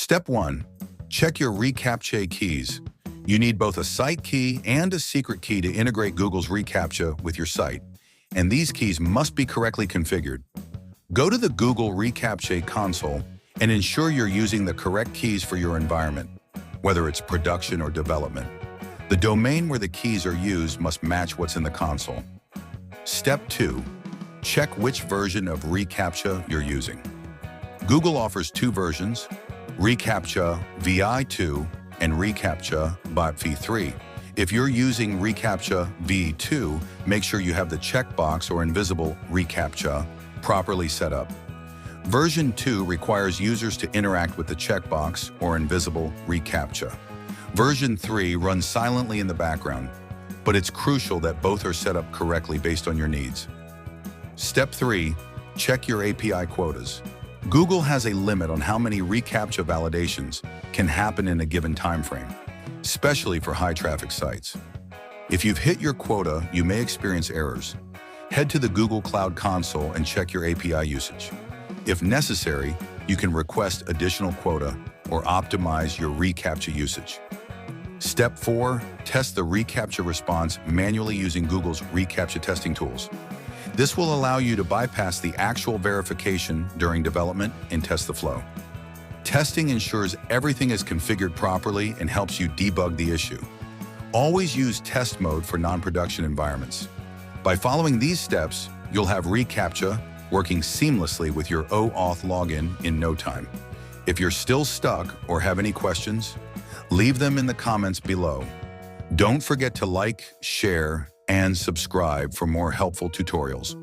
Step 1. Check your RECAPTCHA keys. You need both a site key and a secret key to integrate Google's reCAPTCHA with your site, and these keys must be correctly configured. Go to the Google reCAPTCHA console and ensure you're using the correct keys for your environment, whether it's production or development. The domain where the keys are used must match what's in the console. Step 2. Check which version of reCAPTCHA you're using. Google offers two versions, reCAPTCHA v2 and reCAPTCHA v3. If you're using reCAPTCHA v2, make sure you have the checkbox or invisible reCAPTCHA properly set up. Version 2 requires users to interact with the checkbox or invisible reCAPTCHA. Version 3 runs silently in the background, but it's crucial that both are set up correctly based on your needs. Step 3. Check your API quotas. Google has a limit on how many reCAPTCHA validations can happen in a given time frame, especially for high-traffic sites. If you've hit your quota, you may experience errors. Head to the Google Cloud Console and check your API usage. If necessary, you can request additional quota or optimize your reCAPTCHA usage. Step 4. Test the reCAPTCHA response manually using Google's reCAPTCHA testing tools. This will allow you to bypass the actual verification during development and test the flow. Testing ensures everything is configured properly and helps you debug the issue. Always use test mode for non-production environments. By following these steps, you'll have reCAPTCHA working seamlessly with your OAuth login in no time. If you're still stuck or have any questions, leave them in the comments below. Don't forget to like, share, and subscribe for more helpful tutorials.